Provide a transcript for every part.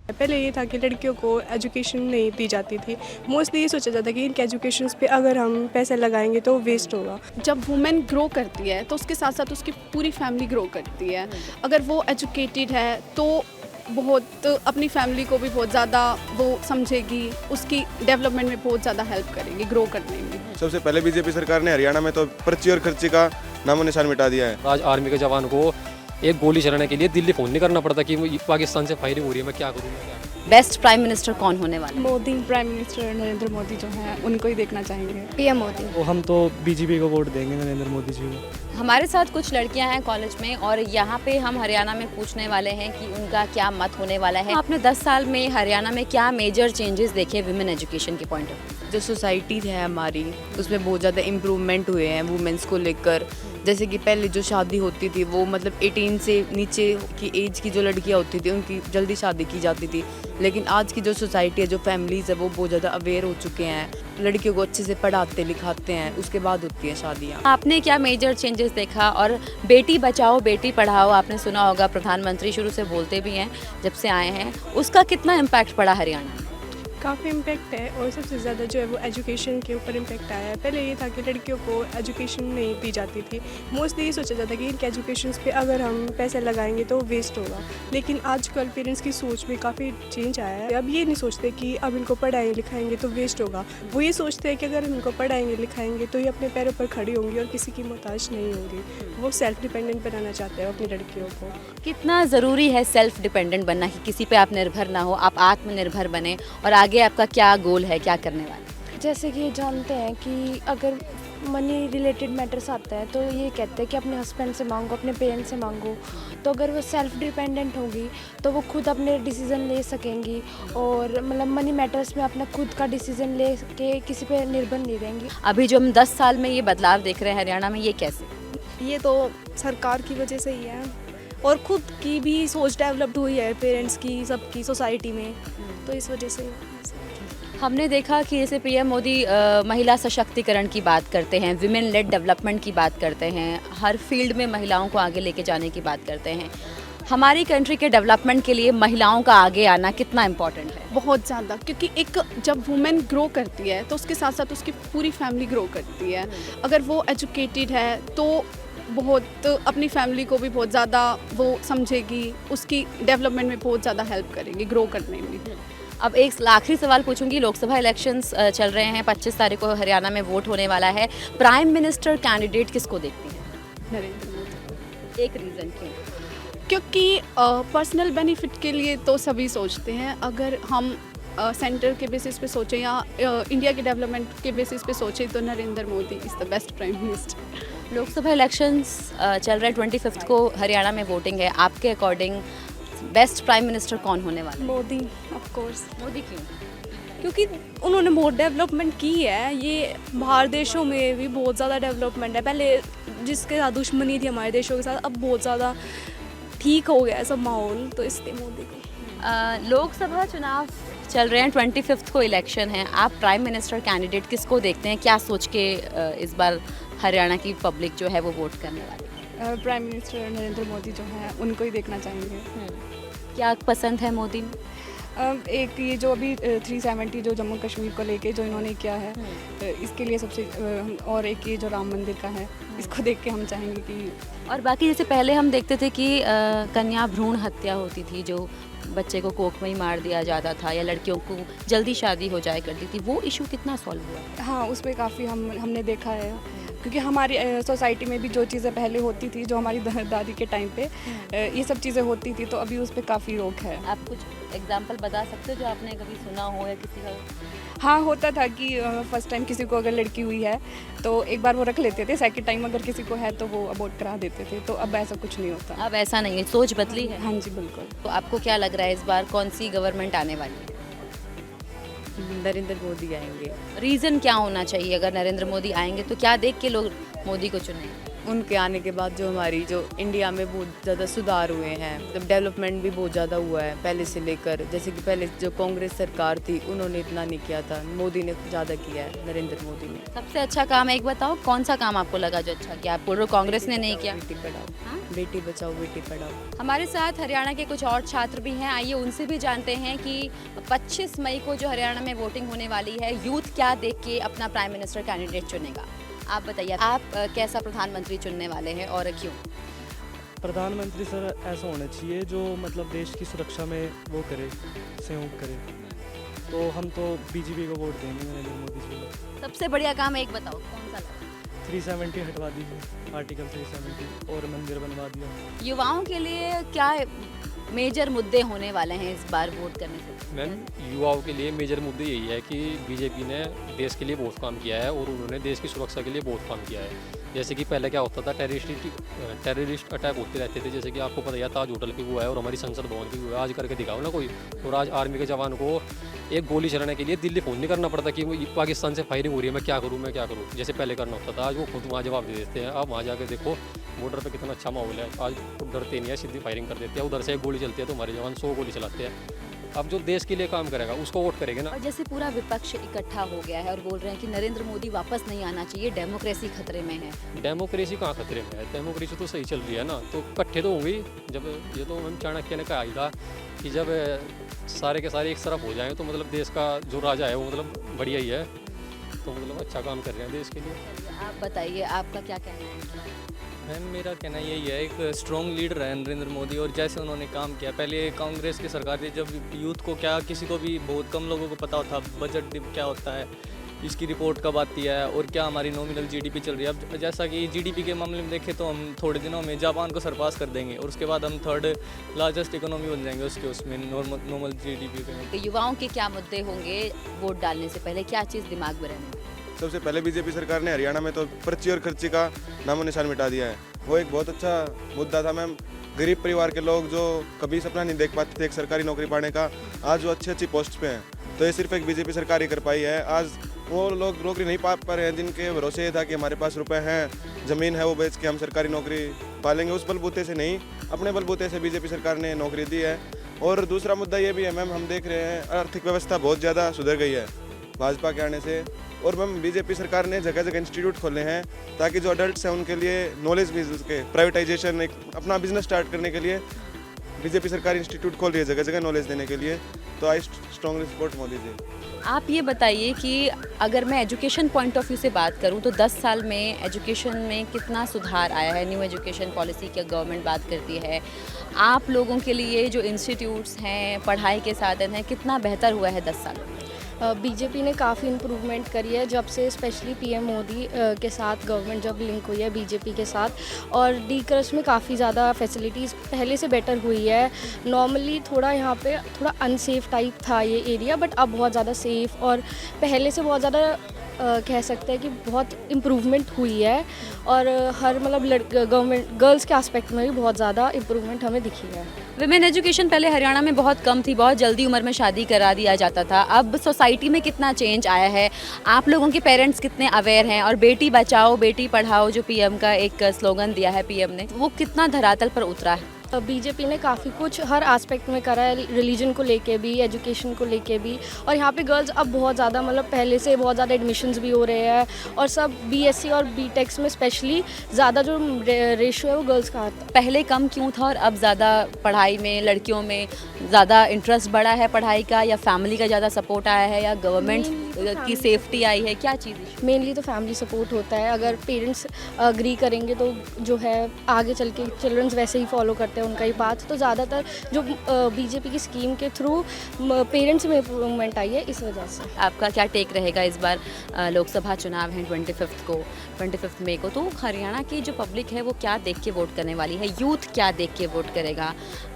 पहले ये था कि लड़कियों को एजुकेशन नहीं दी जाती थी। मोस्टली ये सोचा जाता कि इनके एजुकेशन पे अगर हम पैसे लगाएंगे तो वेस्ट होगा। जब वुमेन ग्रो करती है तो उसके साथ साथ उसकी पूरी फैमिली ग्रो करती है। अगर वो एजुकेटेड है तो बहुत अपनी फैमिली को भी बहुत ज़्यादा वो समझेगी, उसकी डेवलपमेंट में बहुत ज़्यादा हेल्प करेगी ग्रो करने में। सबसे पहले बीजेपी सरकार ने हरियाणा में तो पर्ची और खर्ची का नामो निशान मिटा दिया है। आज आर्मी के जवान को एक गोली चलाने के लिए दिल्ली फ़ोन नहीं करना पड़ता कि पाकिस्तान से फायरिंग हो रही है, मैं क्या करूँ। बेस्ट प्राइम मिनिस्टर कौन होने वाला है? मोदी, प्राइम मिनिस्टर नरेंद्र मोदी जो हैं उनको ही देखना चाहेंगे। पीएम मोदी। वो हम तो बीजेपी को वोट देंगे, नरेंद्र मोदी जी को। हमारे साथ कुछ लड़कियां हैं कॉलेज में और यहाँ पे हम हरियाणा में पूछने वाले हैं कि उनका क्या मत होने वाला है। आपने 10 साल में हरियाणा में क्या मेजर चेंजेस देखे वुमेन एजुकेशन के पॉइंट ऑफ व्यू? जो सोसाइटी है हमारी उसमें बहुत ज़्यादा इम्प्रूवमेंट हुए हैं वुमेंस को लेकर। जैसे कि पहले जो शादी होती थी वो मतलब 18 से नीचे की एज की जो लड़कियां होती थी उनकी जल्दी शादी की जाती थी, लेकिन आज की जो सोसाइटी है, जो फैमिलीज़ है, वो बहुत ज़्यादा अवेयर हो चुके हैं। लड़कियों को अच्छे से पढ़ाते लिखाते हैं, उसके बाद होती हैं शादियाँ। आपने क्या मेजर चेंजेस देखा? और बेटी बचाओ बेटी पढ़ाओ आपने सुना होगा, प्रधानमंत्री शुरू से बोलते भी हैं जब से आए हैं, उसका कितना इम्पैक्ट पड़ा हरियाणा में? काफ़ी इम्पेक्ट है और सबसे ज़्यादा जो है वो एजुकेशन के ऊपर इम्पेक्ट आया है। पहले ये था कि लड़कियों को एजुकेशन नहीं दी जाती थी। मोस्टली ये सोचा जाता कि इनके एजुकेशन पे अगर हम पैसे लगाएंगे तो वेस्ट होगा, लेकिन आजकल पेरेंट्स की सोच में काफ़ी चेंज आया है। अब ये नहीं सोचते कि अब इनको पढ़ाएंगे लिखाएंगे तो वेस्ट होगा, वो ये सोचते हैं कि अगर इनको पढ़ाएंगे लिखाएंगे तो ये अपने पैरों पर खड़ी होंगी और किसी की मोहताज नहीं होंगी। वो सेल्फ डिपेंडेंट बनाना चाहते हैं अपनी लड़कियों को। कितना ज़रूरी है सेल्फ डिपेंडेंट बनना कि किसी पे आप निर्भर ना हो, आप आत्मनिर्भर बने? और आगे आपका क्या गोल है, क्या करने वाले? जैसे कि जानते हैं कि अगर मनी रिलेटेड मैटर्स आता है तो ये कहते हैं कि अपने हस्बैंड से मांगो, अपने पेरेंट्स से मांगो। तो अगर वो सेल्फ डिपेंडेंट होगी तो वो खुद अपने डिसीज़न ले सकेंगी और मतलब मनी मैटर्स में अपना खुद का डिसीज़न ले के किसी पे निर्भर नहीं रहेंगी। अभी जो हम 10 साल में ये बदलाव देख रहे हैं हरियाणा में, ये कैसे? ये तो सरकार की वजह से ही है और खुद की भी सोच डेवलप्ड हुई है, पेरेंट्स की, सबकी सोसाइटी में, तो इस वजह से। हमने देखा कि जैसे पीएम मोदी महिला सशक्तिकरण की बात करते हैं, विमेन लेड डेवलपमेंट की बात करते हैं, हर फील्ड में महिलाओं को आगे लेके जाने की बात करते हैं। हमारी कंट्री के डेवलपमेंट के लिए महिलाओं का आगे आना कितना इम्पोर्टेंट है? बहुत ज़्यादा, क्योंकि एक जब वुमेन ग्रो करती है तो उसके साथ साथ उसकी पूरी फैमिली ग्रो करती है। अगर वो एजुकेटेड है तो बहुत अपनी फैमिली को भी बहुत ज़्यादा वो समझेगी, उसकी डेवलपमेंट में बहुत ज़्यादा हेल्प करेगी ग्रो करने में। अब एक आखिरी सवाल पूछूंगी। लोकसभा इलेक्शंस चल रहे हैं, 25 तारीख को हरियाणा में वोट होने वाला है। प्राइम मिनिस्टर कैंडिडेट किसको देखती हैं? नरेंद्र मोदी। एक रीज़न क्यों? क्योंकि पर्सनल बेनिफिट के लिए तो सभी सोचते हैं। अगर हम सेंटर के बेसिस पे सोचें या इंडिया के डेवलपमेंट के बेसिस पे सोचें तो Narendra Modi is the best prime minister. Lok Sabha elections चल रहे हैं, 25 को हरियाणा में वोटिंग है। आपके अकॉर्डिंग बेस्ट प्राइम मिनिस्टर कौन होने वाला है? Modi, of course. मोदी क्यों? क्योंकि उन्होंने बहुत डेवलपमेंट की है। ये बाहर देशों में भी बहुत ज़्यादा डेवलपमेंट है। पहले जिसके साथ दुश्मनी थी हमारे देशों के साथ, अब बहुत ज़्यादा ठीक हो गया है सब माहौल, तो इसलिए मोदी को। लोकसभा चुनाव चल रहे हैं, 25 को इलेक्शन है। आप प्राइम मिनिस्टर कैंडिडेट किसको देखते हैं? क्या सोच के इस बार हरियाणा की पब्लिक जो है वो वोट करने वाली है? प्राइम मिनिस्टर नरेंद्र मोदी जो हैं उनको ही देखना चाहेंगे। क्या पसंद है मोदी में? एक ये जो अभी 370 जो जम्मू कश्मीर को लेके जो इन्होंने किया है, इसके लिए सबसे, और एक ये जो राम मंदिर का है, इसको देख के हम चाहेंगे कि। और बाकी जैसे पहले हम देखते थे कि कन्या भ्रूण हत्या होती थी, जो बच्चे को कोख में ही मार दिया जाता था, या लड़कियों को जल्दी शादी हो जाया करती थी, वो इशू कितना सॉल्व हुआ? हाँ, उसमें काफ़ी हमने देखा है, क्योंकि हमारी सोसाइटी में भी जो चीज़ें पहले होती थी, जो हमारी दादी के टाइम पे ये सब चीज़ें होती थी, तो अभी उस पर काफ़ी रोक है। आप कुछ एग्जांपल बता सकते हो जो आपने कभी सुना हो या किसी का? हाँ, होता था कि फर्स्ट टाइम किसी को अगर लड़की हुई है तो एक बार वो रख लेते थे, सेकंड टाइम अगर किसी को है तो वो अबॉर्ट करा देते थे, तो अब ऐसा कुछ नहीं होता। अब ऐसा नहीं है, सोच बदली है। हाँ जी, बिल्कुल। तो आपको क्या लग रहा है इस बार कौन सी गवर्नमेंट आने वाली है? नरेंद्र मोदी आएंगे। रीज़न क्या होना चाहिए? अगर नरेंद्र मोदी आएंगे तो क्या देख के लोग मोदी को चुनें? उनके आने के बाद जो हमारी जो इंडिया में बहुत ज़्यादा सुधार हुए हैं, मतलब डेवलपमेंट भी बहुत ज़्यादा हुआ है पहले से लेकर। जैसे कि पहले जो कांग्रेस सरकार थी उन्होंने इतना नहीं किया था, मोदी ने ज़्यादा किया है, नरेंद्र मोदी ने। सबसे अच्छा काम एक बताओ, कौन सा काम आपको लगा जो अच्छा किया? आप बोल रहे हो कांग्रेस ने नहीं किया। बेटी पढ़ाओ, हाँ? बेटी बचाओ बेटी पढ़ाओ। हमारे साथ हरियाणा के कुछ और छात्र भी हैं, आइए उनसे भी जानते हैं कि 25 मई को जो हरियाणा में वोटिंग होने वाली है, यूथ क्या देख के अपना प्राइम मिनिस्टर कैंडिडेट चुनेगा। आप बताइए, आप कैसा प्रधानमंत्री चुनने वाले हैं और क्यों? प्रधानमंत्री सर ऐसा होना चाहिए जो मतलब देश की सुरक्षा में वो करे, सहयोग करे। तो हम तो बीजेपी को वोट देंगे नरेंद्र मोदी जी को। सबसे बढ़िया काम एक बताओ, कौन सा लगा? 370 हटवा दीजिए, आर्टिकल 370, और मंदिर बनवा दिया। युवाओं के लिए क्या मेजर मुद्दे होने वाले हैं इस बार वोट करने से? मैम, युवाओं के लिए मेजर मुद्दे यही है कि बीजेपी ने देश के लिए बहुत काम किया है और उन्होंने देश की सुरक्षा के लिए बहुत काम किया है। जैसे कि पहले क्या होता था, टेररिस्ट अटैक होते रहते थे, जैसे कि आपको पता ही है ताज होटल पे हुआ है और हमारी संसद भवन पे हुआ है। आज करके दिखाओ ना कोई, और आज आर्मी के जवान को एक गोली चलाने के लिए दिल्ली फ़ोन नहीं करना पड़ता कि पाकिस्तान से फायरिंग हो रही है, मैं क्या करूँ, जैसे पहले करना होता था। आज वो खुद वहाँ जवाब दे देते हैं। आप वहाँ जाकर देखो बॉर्डर पे कितना अच्छा माहौल है। आज डरते नहीं है, सीधी फायरिंग कर देते हैं। उधर से एक गोली चलती है तो हमारे जवान 100 गोली चलाते हैं। अब जो देश के लिए काम करेगा उसको वोट करेंगे ना। और जैसे पूरा विपक्ष इकट्ठा हो गया है और बोल रहे हैं कि नरेंद्र मोदी वापस नहीं आना चाहिए, डेमोक्रेसी खतरे में है। डेमोक्रेसी कहाँ खतरे में है? डेमोक्रेसी तो सही चल रही है ना, तो इकट्ठे तो होंगे। जब ये तो हम चाणक्य ने कहा ही था कि जब सारे के सारे एक तरफ हो जाएं तो मतलब देश का जो राजा है वो मतलब बढ़िया ही है, तो मतलब अच्छा काम कर रहे हैं देश के लिए। आप बताइए, आपका क्या कहना है? मैम, मेरा कहना यही है, एक स्ट्रॉन्ग लीडर है नरेंद्र मोदी, और जैसे उन्होंने काम किया। पहले कांग्रेस की सरकार थी, जब यूथ को क्या, किसी को भी, बहुत कम लोगों को पता होता बजट क्या होता है, इसकी रिपोर्ट कब आती है और क्या हमारी नॉमिनल जीडीपी चल रही है। अब जैसा कि जीडीपी के मामले में देखें तो हम थोड़े दिनों में जापान को सरपास कर देंगे और उसके बाद हम 3rd लार्जेस्ट इकोनॉमी बन जाएंगे उसमें नॉर्मल जीडीपी पे। युवाओं के क्या मुद्दे होंगे वोट डालने से पहले, क्या चीज़ दिमाग में रहने? सबसे पहले बीजेपी सरकार ने हरियाणा में तो पर्ची और खर्ची का नामो निशान मिटा दिया है। वो एक बहुत अच्छा मुद्दा था मैम। गरीब परिवार के लोग जो कभी सपना नहीं देख पाते थे एक सरकारी नौकरी पाने का, आज वो अच्छी पोस्ट पे हैं। तो ये सिर्फ एक बीजेपी सरकार ही कर पाई है। आज वो लोग नौकरी नहीं पा रहे हैं जिनके भरोसे था कि हमारे पास रुपए हैं, ज़मीन है, वो बेच के हम सरकारी नौकरी पालेंगे। उस बलबूते से नहीं, अपने बलबूते से बीजेपी सरकार ने नौकरी दी है। और दूसरा मुद्दा ये भी है मैम, हम देख रहे हैं आर्थिक व्यवस्था बहुत ज़्यादा सुधर गई है भाजपा के आने से। और मैम बीजेपी सरकार ने जगह जगह इंस्टीट्यूट खोले हैं ताकि जो अडल्ट्स हैं उनके लिए नॉलेज भी उसके प्राइवेटाइजेशन, एक अपना बिजनेस स्टार्ट करने के लिए बीजेपी सरकार इंस्टीट्यूट खोल रही है जगह जगह नॉलेज देने के लिए। तो I strongly support Modi ji. आप ये बताइए कि अगर मैं एजुकेशन पॉइंट ऑफ व्यू से बात करूं तो 10 साल में एजुकेशन में कितना सुधार आया है? न्यू एजुकेशन पॉलिसी की गवर्नमेंट बात करती है, आप लोगों के लिए जो इंस्टीट्यूट्स हैं, पढ़ाई के साधन हैं, कितना बेहतर हुआ है 10 साल में? बीजेपी ने काफ़ी इम्प्रूवमेंट करी है जब से स्पेशली पीएम मोदी के साथ गवर्नमेंट जब लिंक हुई है बीजेपी के साथ। और डी क्रश में काफ़ी ज़्यादा फैसिलिटीज़ पहले से बेटर हुई है। नॉर्मली थोड़ा यहाँ पे थोड़ा अनसेफ टाइप था ये एरिया, बट अब बहुत ज़्यादा सेफ़ और पहले से बहुत ज़्यादा कह सकते हैं कि बहुत इम्प्रूवमेंट हुई है। और हर मतलब गवर्नमेंट गर्ल्स के एस्पेक्ट में भी बहुत ज़्यादा इम्प्रूवमेंट हमें दिखी है। विमेन एजुकेशन पहले हरियाणा में बहुत कम थी, बहुत जल्दी उम्र में शादी करा दिया जाता था। अब सोसाइटी में कितना चेंज आया है? आप लोगों के पेरेंट्स कितने अवेयर हैं? और बेटी बचाओ बेटी पढ़ाओ जो पीएम का एक स्लोगन दिया है पीएम ने, वो कितना धरातल पर उतरा है? बीजेपी ने काफ़ी कुछ हर एस्पेक्ट में करा है, रिलीजन को लेके भी, एजुकेशन को लेके भी। और यहाँ पे गर्ल्स अब बहुत ज़्यादा मतलब पहले से बहुत ज़्यादा एडमिशन्स भी हो रहे हैं और सब बीएससी और बीटेक्स में स्पेशली ज़्यादा जो रेशो है वो गर्ल्स का आता है। पहले कम क्यों था और अब ज़्यादा पढ़ाई में, लड़कियों में ज़्यादा इंटरेस्ट बढ़ा है पढ़ाई का, या फैमिली का ज़्यादा सपोर्ट आया है, या गवर्नमेंट की सेफ्टी आई है? क्या चीज़ है? मेनली तो फैमिली सपोर्ट होता है। अगर पेरेंट्स अग्री करेंगे तो जो है आगे चल के चिल्ड्रंस वैसे ही फॉलो करते हैं उनका ही बात। तो ज़्यादातर जो बीजेपी की स्कीम के थ्रू पेरेंट्स में इम्प्रूवमेंट आई है, इस वजह से। आपका क्या टेक रहेगा? इस बार लोकसभा चुनाव हैं 25 मई को, तो हरियाणा की जो पब्लिक है वो क्या देख के वोट करने वाली है? यूथ क्या देख के वोट करेगा?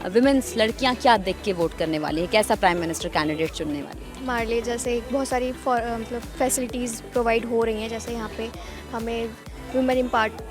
विमेंस लड़कियां क्या देख के वोट करने वाली है? कैसा प्राइम मिनिस्टर कैंडिडेट चुनने वाली है? हमारे लिए जैसे बहुत सारी मतलब फैसिलिटीज़ प्रोवाइड हो रही हैं, जैसे यहाँ पे हमें वुमेन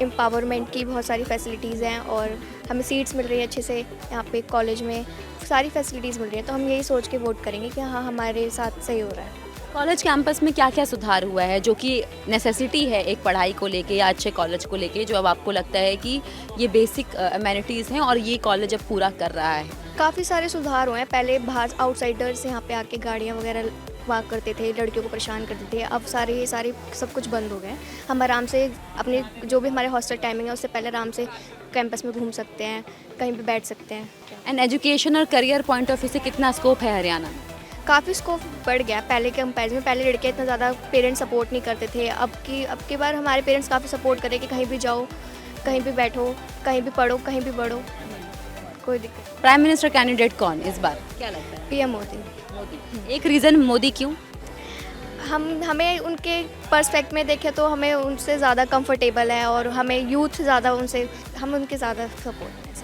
एम्पावरमेंट की बहुत सारी फैसिलिटीज़ हैं और हमें सीट्स मिल रही है अच्छे से यहाँ पे कॉलेज में, सारी फैसिलिटीज़ मिल रही है। तो हम यही सोच के वोट करेंगे कि हाँ हमारे साथ सही हो रहा है। कॉलेज कैंपस में क्या क्या सुधार हुआ है जो कि नेसेसिटी है एक पढ़ाई को लेके या अच्छे कॉलेज को लेके, जो अब आपको लगता है कि ये बेसिक अमेनिटीज़ हैं और ये कॉलेज अब पूरा कर रहा है? काफ़ी सारे सुधार हुए हैं। पहले बाहर आउटसाइडर्स यहाँ पे आके गाड़ियाँ वगैरह वाक करते थे, लड़कियों को परेशान करते थे। अब सारे सब कुछ बंद हो गए हैं। हम आराम से अपने जो भी हमारे हॉस्टल टाइमिंग है उससे पहले आराम से कैंपस में घूम सकते हैं, कहीं पे बैठ सकते हैं। एंड एजुकेशन और करियर पॉइंट ऑफ व्यू से कितना स्कोप है हरियाणा में? काफ़ी स्कोप बढ़ गया पहले के कंपैरिजन में। पहले लड़के इतना ज़्यादा पेरेंट्स सपोर्ट नहीं करते थे। अब की बार हमारे पेरेंट्स काफ़ी सपोर्ट करें कि कहीं भी जाओ, कहीं भी बैठो, कहीं भी पढ़ो, कहीं भी बढ़ो, कोई दिक्कत। प्राइम मिनिस्टर कैंडिडेट कौन इस बार क्या लगता है? पीएम मोदी। एक रीज़न मोदी क्यों? हमें उनके पर्सपेक्ट में देखें तो हमें उनसे ज़्यादा कंफर्टेबल है और हमें यूथ ज़्यादा हम उनके ज़्यादा सपोर्ट